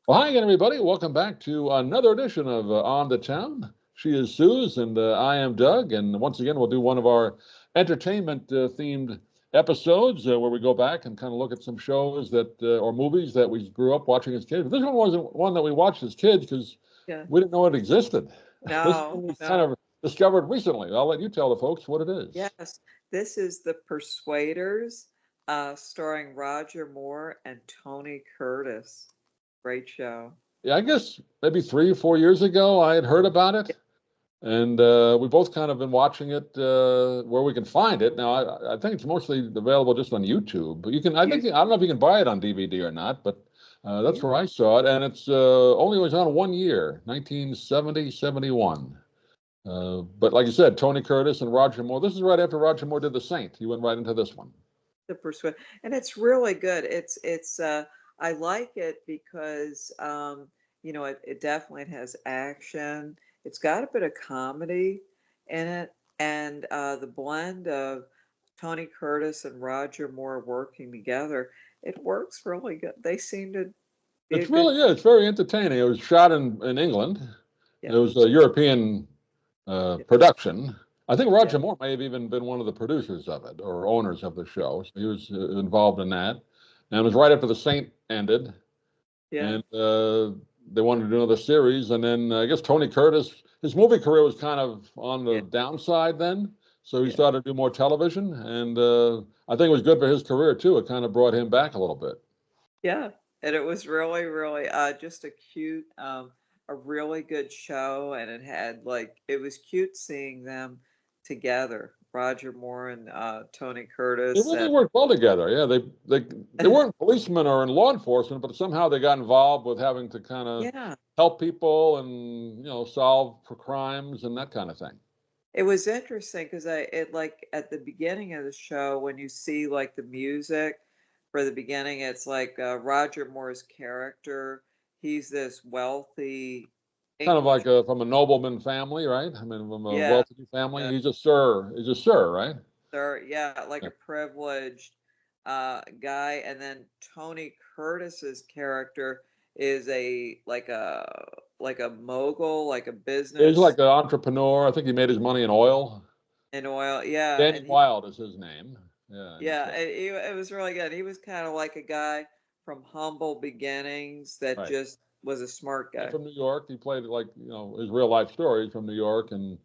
Well, hi again, everybody. Welcome back to another edition of On the Town. She is Suz, and I am Doug. And once again, we'll do one of our entertainment themed episodes where we go back and kind of look at some shows that or movies that we grew up watching as kids. But this one wasn't one that we watched as kids because Yeah. we didn't know it existed. This No, one we kind no. of discovered recently. I'll let you tell the folks what it is. Yes. This is The Persuaders, starring Roger Moore and Tony Curtis. Great show. Yeah, I guess maybe 3 or 4 years ago I had heard about it. And we both kind of been watching it where we can find it. Now, I think it's mostly available just on YouTube. But you can, I You, think, I don't know if you can buy it on DVD or not, but that's yeah. where I saw it. And it's only was on 1 year, 1970, 71. But like you said, Tony Curtis and Roger Moore. This is right after Roger Moore did The Saint. He went right into this one. The Persuade, and it's really good. It's I like it because it definitely has action. It's got a bit of comedy in it, and the blend of Tony Curtis and Roger Moore working together, it works really good. They seem to be a It's good. really, yeah, it's very entertaining. It was shot in England. It Yeah, was a European yeah, production. I think yeah, Roger Moore may have even been one of the producers of it or owners of the show. So he was involved in that. And it was right after The Saint ended, yeah, and they wanted to do another series. And then I guess Tony Curtis, his movie career was kind of on the yeah, downside then. So he yeah, started to do more television. And I think it was good for his career too. It kind of brought him back a little bit. yeah. And it was really, really just a cute, a really good show, and it was cute seeing them together, Roger Moore and Tony They Curtis, really and worked well together. Yeah, they weren't policemen or in law enforcement, but somehow they got involved with having to kind of yeah. help people and solve for crimes and that kind of thing. It was interesting because like at the beginning of the show when you see like the music for the beginning, it's like Roger Moore's character. He's this wealthy Kind of English, like from a nobleman family, right? I mean, from a yeah, wealthy family. yeah, He's a sir. He's a sir, right? sir, yeah, like Yeah. a privileged guy, and then Tony Curtis's character is a mogul, like a He's business like an entrepreneur. I think he made his money in oil. in oil, yeah, Danny and he Wilde is his name. Yeah, in the Yeah, show. it was really good. He was kind of like a guy from humble beginnings that Right. just was a smart He's guy. from New York. He played it like his real life story. He's from New York and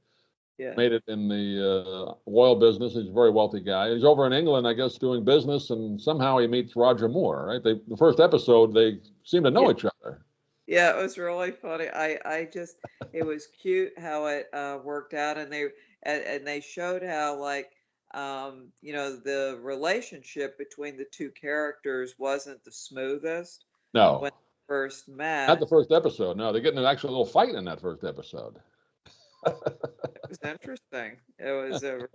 Yeah. made it in the oil business. He's a very wealthy guy. He's over in England, I guess, doing business, and somehow he meets Roger Moore. Right? The first episode, they seem to Yeah. know each other. Yeah, it was really funny. I just it was cute how it worked out, and they showed how like the relationship between the two characters wasn't the smoothest when No, they first not the met. first episode. No, they get in an actual little fight in that first episode. It was interesting. It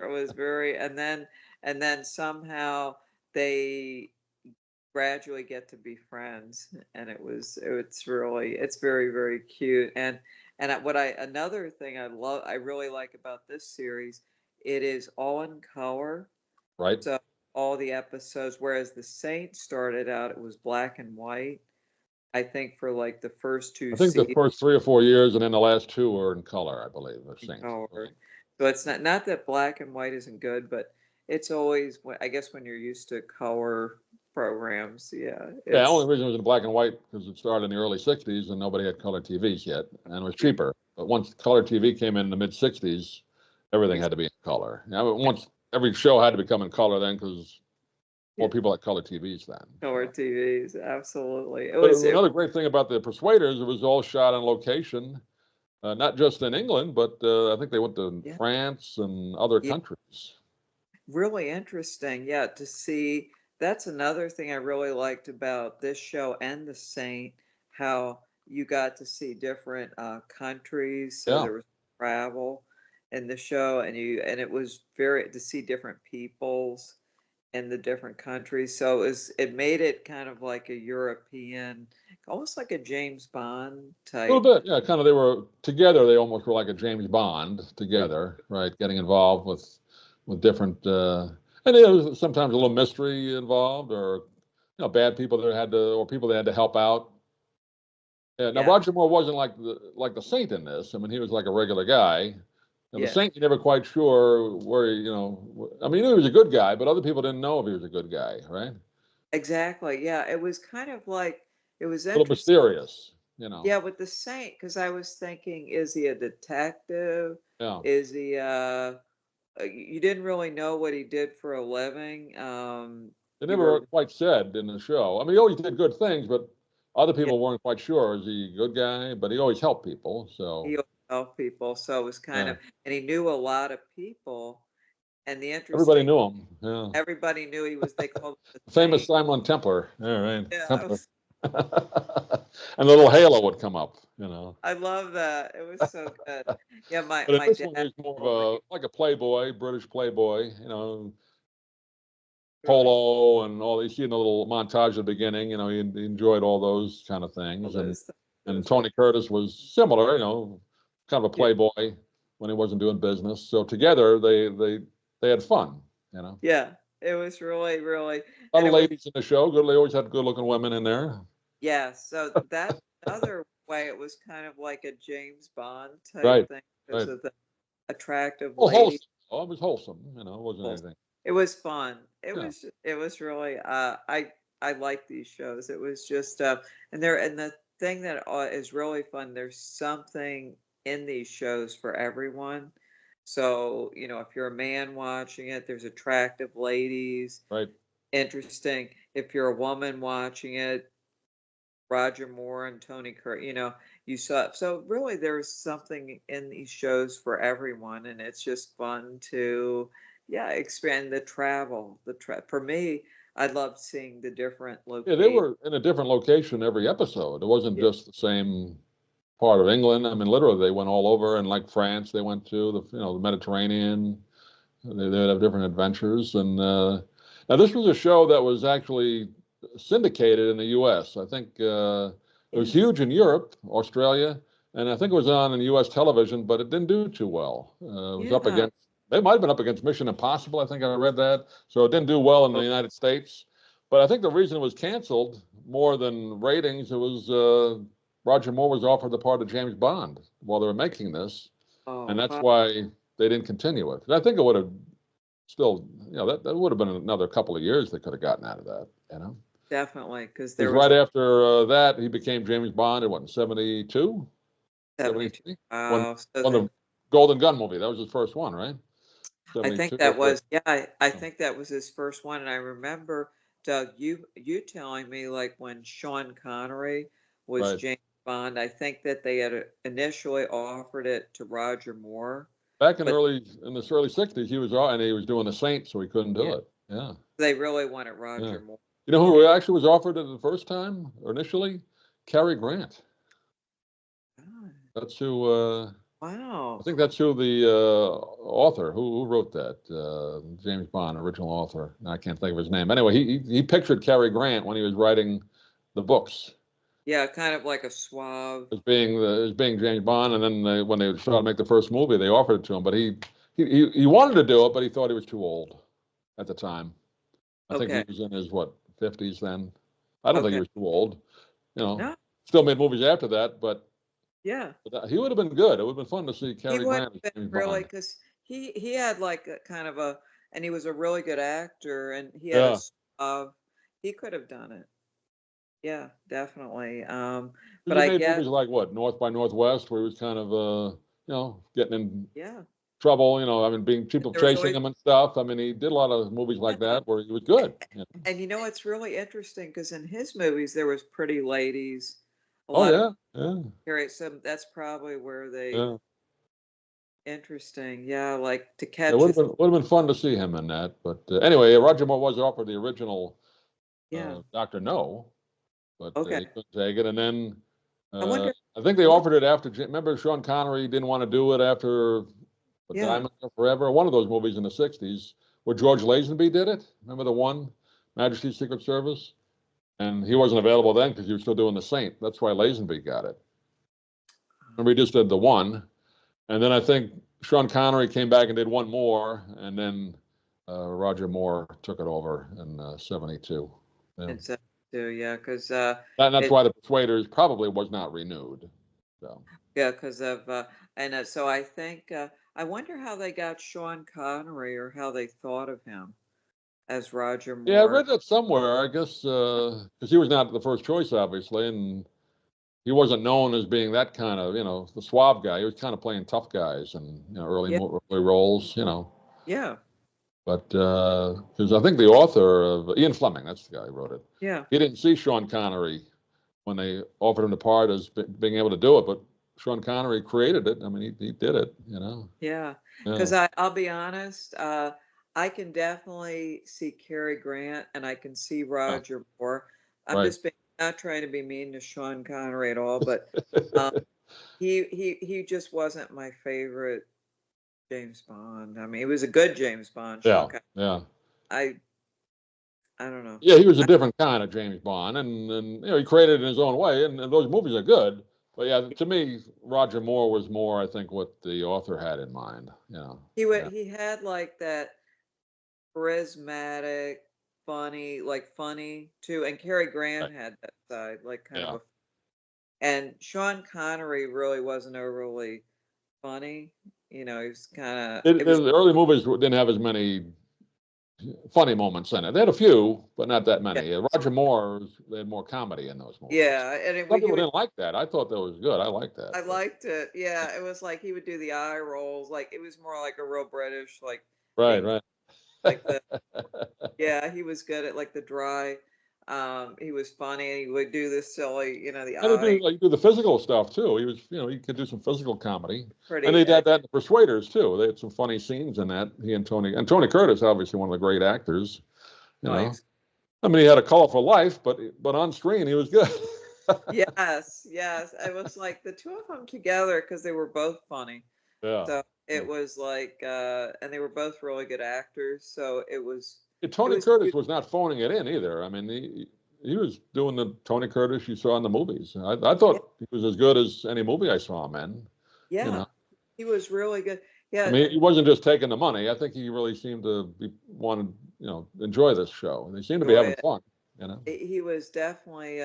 was very, and then somehow they gradually get to be friends, and it's very, very cute. And what I another thing I really like about this series, it is all in color. Right? So all the episodes, whereas The Saint started out, it was black and white. I think for like the first two I think the seasons first 3 or 4 years, and then the last two were in color, I believe, of Saint. colored. So it's not that black and white isn't good, but it's always I guess when you're used to color programs, yeah, Yeah, the only it's reason it was in black and white because it started in the early '60s and nobody had color TVs yet, and it was cheaper. But once color TV came in the mid '60s, everything these had to be in color. Now, once every show had to become in color then because more yeah, people had color TVs then. color So, TVs. Absolutely, but another great thing about the Persuaders, it was all shot on location, not just in England, but I think they went to yeah, France and other yeah, countries. really interesting. Yeah, to see that's another thing I really liked about this show and The Saint, how you got to see different countries. So Yeah. there was travel in the show, and it was very to see different peoples in the different countries. So it made it kind of like a European, almost like a James Bond A little type. bit, yeah. Kind of, they were together. They almost were like a James Bond together, right? Getting involved with different, and there was sometimes a little mystery involved, or bad people that had to, or people that had to help out. Yeah. Now Yeah, Roger Moore wasn't like the Saint in this. I mean, he was like a regular guy. Now, the yeah, Saint, you're never quite sure where I mean, he knew he was a good guy, but other people didn't know if he was a good guy, right? exactly. Yeah, it was kind of like it was A little interesting. mysterious. Yeah, with the Saint, because I was thinking, is he a detective? Yeah. Is he you didn't really know what he did for a living. They You never were quite said in the show. I mean, he always did good things, but other yeah, people weren't quite sure. Is he a good guy? But he always helped people. he So, always helped people, so it was kind yeah. of, and he knew a lot of people. And the Everybody interesting, knew him. Yeah. everybody knew he was. They called him the Famous Saint. Simon Templar. All right. Yeah, Templar. And the little halo would come up. I love that. It was so good. Yeah, But in my this one, dad he's more of told me like a playboy, British playboy, really polo and all. You see in the little montage at the beginning, he enjoyed all those kind of all things. And those things. It and was really Tony Curtis was similar, kind of a yeah, playboy when he wasn't doing business. So together they had fun. yeah. It was really, really, A lot and of it was ladies in the show. Good. They always had good-looking women in there. yeah. So that's another way. It was kind of like a James Bond type Right. thing because Right. of the attractive Well, lady. wholesome. Oh, it was wholesome. It wasn't anything. It was fun. Yeah. It was really I like these shows. It was just and the thing that is really fun, there's something in these shows for everyone. So, if you're a man watching it, there's attractive ladies, Right. interesting. If you're a woman watching it, Roger Moore and Tony Curtis, you saw. So really, there's something in these shows for everyone, and it's just fun to, yeah, expand the travel. For me, I love seeing the different Yeah, they locations. were in a different location every episode. It wasn't Yeah. just the same part of England. I mean, literally, they went all over, and like France, they went to the Mediterranean. They'd have different adventures. And now this was a show that was actually syndicated in the U.S. I think it was Yes. huge in Europe, Australia, and I think it was on in U.S. television, but it didn't do too well. It was up Yeah. against. They might have been up against Mission Impossible. I think I read that, so it didn't do well in the Oh, United States. But I think the reason it was canceled more than ratings, it was Roger Moore was offered the part of James Bond while they were making this, and oh, that's wow, why they didn't continue it. And I think it would have still, that would have been another couple of years they could have gotten out of that. definitely, because Because there was right a after that, he became James Bond in what, 72, 72. 73? When, Wow. So when the the Golden Gun movie, that was his first one, right? I think 72 or that 3. was, yeah, I think that was his first one. And I remember, Doug, you telling me like when Sean Connery was Right. James Bond, I think that they had initially offered it to Roger Moore, Back but in this early 60s, and he was doing the Saint, so he couldn't yeah, do it. Yeah. they really wanted Yeah. Roger Moore. You know who And actually was offered it the first time or initially? Cary Grant. God, That's who, I wow. think that's who the author who wrote that James Bond original author. I can't think of his name. Anyway, he pictured Cary Grant when he was writing the books Yeah, kind of like a suave. as being James Bond, and then when they started to make the first movie, they offered it to him, but he wanted to do it, but he thought he was too old at the time. I think he Okay. was in his what 50s then. I don't think he Okay. was too old. You know, No, still made movies after that, but, yeah. he would have been good. It would have been fun to see He Cary would Grant as have been James really Bond. because he had like a kind of a, and he was a really good actor, and he had a Yeah. he could have done it. Yeah, definitely. Because But he I made guess movies like what, North by Northwest, where he was kind of, getting in yeah, trouble. I mean, being people there was chasing always him and stuff. I mean, he did a lot of movies like yeah, that where he was good. and it's really interesting because in his movies there was pretty ladies, a Oh lot of yeah, yeah, so that's probably where they yeah. interesting. Yeah, like to It catch his would have been fun to see him in that. But anyway, Roger Moore was offered the original yeah. Doctor No, but Okay. he couldn't take it. And then I wonder. I think they I wonder. offered it after. Remember, Sean Connery didn't want to do it after Yeah. Diamonds Are Forever, one of those movies in the '60s, where George Lazenby did it. Remember the one, Majesty's Secret Service, and he wasn't available then because he was still doing the Saint. That's why Lazenby got it. And we just did the one, and then I think Sean Connery came back and did one more, and then Roger Moore took it over in '72. Yeah. And so too. Yeah, because And that's it why the Persuaders probably was not renewed. So yeah, because of and so I think I wonder how they got Sean Connery or how they thought of him as Roger yeah, I Moore. read that somewhere. I guess because he was not the first choice, obviously, and he wasn't known as being that kind of, the suave guy. He was kind of playing tough guys and Yeah, early roles. yeah, But because I think the author of Ian Fleming, that's the guy who wrote it. yeah, He didn't see Sean Connery when they offered him the part as being able to do it, but Sean Connery created it. I mean, he did it. yeah. Yeah, Because I'll be honest, I can definitely see Cary Grant and I can see yeah, Roger Moore. I'm right. just being not trying to be mean to Sean Connery at all, but um, he just wasn't my favorite James Bond. I mean, he was a good James Bond. Sean Yeah, Connery. yeah. I I don't know. Yeah, he was a different kind of James Bond, and he created it in his own way, and those movies are good. But yeah, to me, Roger Moore was more, I think, what the author had in mind. Yeah, He had like that charismatic, funny too, and Cary right. Grant had that side, like kind of Yeah. a and Sean Connery really wasn't overly funny. He was kinda it was The early movies didn't have as many funny moments in it. They had a few, but not that yeah, many. Roger Moore, they had more comedy in those movies. yeah, and Some he people would didn't like that. I thought that was good. I liked that. I But liked it. Yeah, it was like he would do the eye rolls, like it was more like a real British, like right, James, right. like the yeah, he was good at like the dry. He was funny. He would do this silly, the And eye he do the physical stuff too. He was, he could do some physical comedy, and pretty. they did that in the Persuaders too. They had some funny scenes in that. He and Tony Curtis, obviously one of the great actors. You Oh, know, I mean, he had a colorful life, but on screen he was good. yes, yes. It was like the two of them together because they were both funny. Yeah. So Yeah. it was like, and they were both really good actors. So And it Tony was Curtis cute. was not phoning it in either. I mean, he was doing the Tony Curtis you saw in the movies. I Yeah, thought he was as good as any movie I saw him in. You yeah, know, he was really good. I Yeah, mean, he wasn't just taking the money. I think he really seemed to be wanted, enjoy this show. And they seemed to be enjoy having it. fun. You know, He was definitely.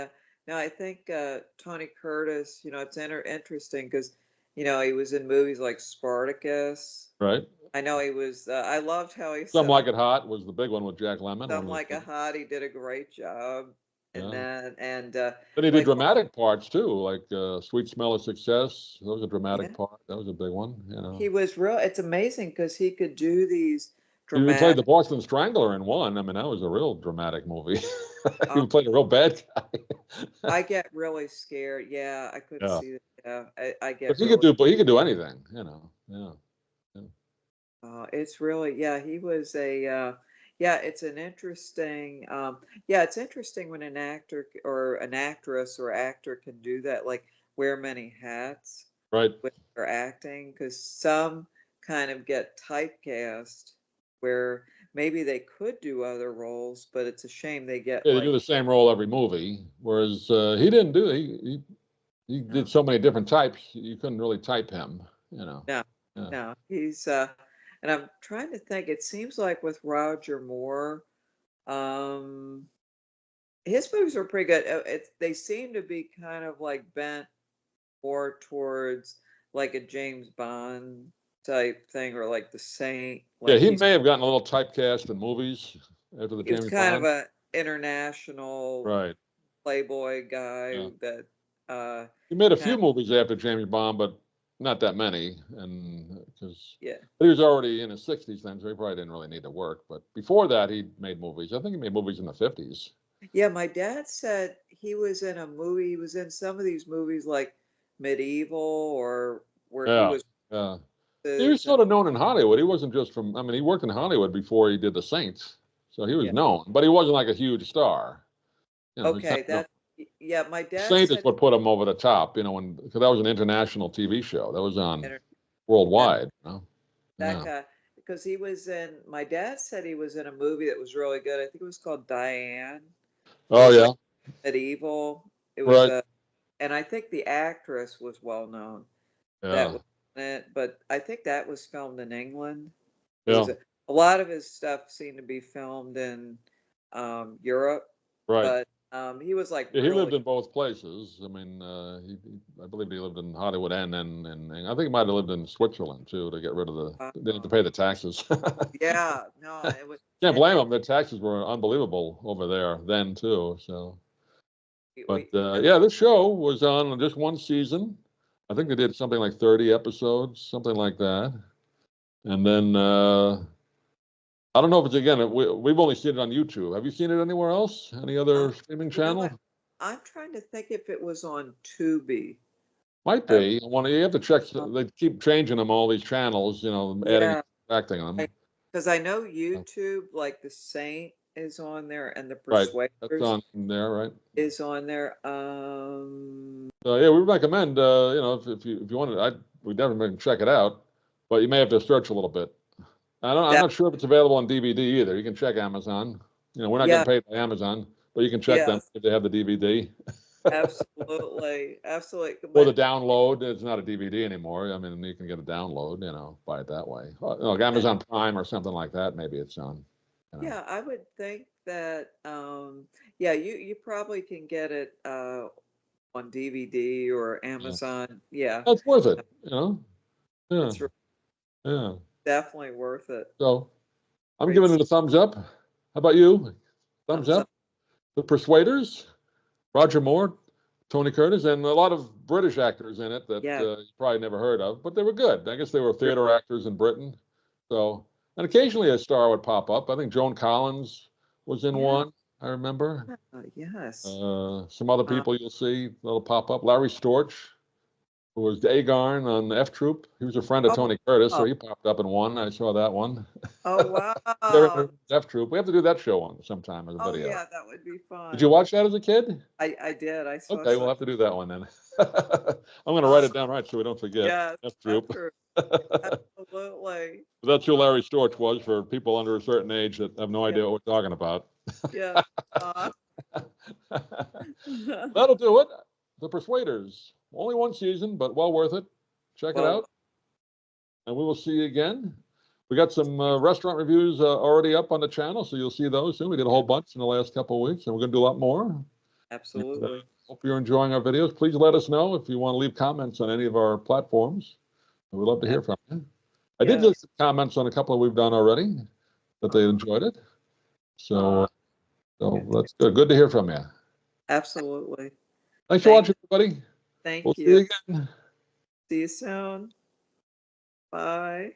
Now I think Tony Curtis. It's interesting because he was in movies like Spartacus. right? I know he was. I loved how he Some said, Like It Hot was the big one with Jack Lemmon, one "Some of his like a films. hot." He did a great job in Yeah. that, and Then he did like dramatic parts too, like Sweet Smell of Success. That was a yeah, dramatic part. That was a big one. he was real. It's amazing because he could do these He even played dramatic. the Boston Strangler in one. I mean, that was a real dramatic movie. Uh, He played a real bad guy. I get really scared. Yeah, I couldn't Yeah, see that. Yeah, I but get really. he could do anything. Yeah, yeah. It's really, yeah, he was yeah, it's an interesting, yeah, it's interesting when an actor or an actress or actor can do that, like wear many hats Right. when they're acting, because some kind of get typecast where maybe they could do other roles, but it's a shame they get Yeah, they do like, the same role every movie, whereas he didn't do. He did no, so many different types. You couldn't really type him. You know. no, Yeah. no, he's, and I'm trying to think, it seems like with Roger Moore, um, his movies were pretty good. They seem to be kind of like bent more towards like a James Bond type thing, or like The Saint. Yeah, Like he may have gotten a little typecast in movies after the he was James kind of Bond. a international Right. playboy guy Yeah. that He made a kind few movies after James Bond, but not that many, and because yeah, he was already in his 60s then, so he probably didn't really need to work. But before that, he made movies. I think he made movies in the 50s. yeah. My dad said he was in a movie. He was in some of these movies like Medieval or where he Yeah, was yeah. He was and sort of known in Hollywood. He wasn't just from. I mean, he worked in Hollywood before he did The Saints, so he was yeah. known, but he wasn't like a huge star. He kind Okay, of, yeah. My The dad Saint is said what put him over the top. Because that was an international TV show that was on inter- that worldwide. that Yeah. guy because he was in my dad said he was in a movie that was really good. I think it was called Diane. It Oh was yeah. like medieval. It was Right. a and I think the actress was well known that Yeah. was in it, but I think that was filmed in England. It was Yeah. a lot of his stuff seemed to be filmed in Europe, Right. but He was like Yeah, he lived really, in both places. I mean, I believe he lived in Hollywood and I think he might have lived in Switzerland too to get rid of uh, they didn't have to pay the taxes. yeah, no, it was, Can't and blame him. The taxes were unbelievable over there then too. So, but we yeah, this show was on just one season. I think they did something like 30 episodes, something like that. And then I don't know if it's again. We've only seen it on YouTube. Have you seen it anywhere else? Any uh, other streaming you know channel? what? I'm trying to think if it was on Tubi. Might Uh, be. You have to check. uh, They keep changing them, all these channels, adding and yeah, subtracting them. because I know YouTube, like The Saint is on there, and The Right. That's Persuaders on there, right? is on there. So yeah, we recommend, if you want to, we definitely check it out, but you may have to search a little bit. I'm That, not sure if it's available on DVD either. You can check Amazon. We're not yeah, getting paid by Amazon, but you can check them yes, if they have the DVD. absolutely, absolutely. Or the But download. It's not a DVD anymore. I mean, you can get a download, buy it that way. Like Amazon Prime or something like that. Maybe it's on, you know. yeah, I would think that, yeah, you probably can get it on DVD or Yeah. Amazon. Yeah, That's worth it. Yeah, it's yeah. definitely worth it. So I'm Great giving it a thumbs up. How about you? Thumbs thumbs up. up. The Persuaders, Roger Moore, Tony Curtis, and a lot of British actors in it that Yeah, you probably never heard of, but they were good. I guess they were theater actors in Britain. So, and occasionally a star would pop up. I think Joan Collins was in yeah, one, I remember. yes. Some other Uh, people you'll see that'll pop up. Larry Storch, who was Agarn on F Troop. He was a friend of oh, Tony Curtis, so wow. he popped up in one. I saw that one. Oh, They're wow. in F Troop. We have to do that show on sometime as a Oh, video. yeah, that would be Did you fun. watch that as a kid? I did. I saw Okay, we'll some. have to do that one then. I'm going to write Uh, it down right so we don't forget. yes, F that's Troop. true. Absolutely. That's who Uh, Larry Storch was for people under a certain age that have no yeah, idea what we're talking about. yeah. Uh, That'll do it. The Persuaders. Only one season, but well worth it. Check it well, out, and we will see you again. We got some restaurant reviews already up on the channel, so you'll see those soon. We did a whole bunch in the last couple of weeks, and we're going to do a lot more. And, absolutely. hope you're enjoying our videos. Please let us know if you want to leave comments on any of our platforms. We'd love to Uh, hear from you. I did get Yes. some comments on a couple we've done already that they enjoyed it. So, Uh, that's good. Good to hear from you. absolutely. Thanks for Thank, watching, everybody. We'll thank see you you. again. See you soon. Bye.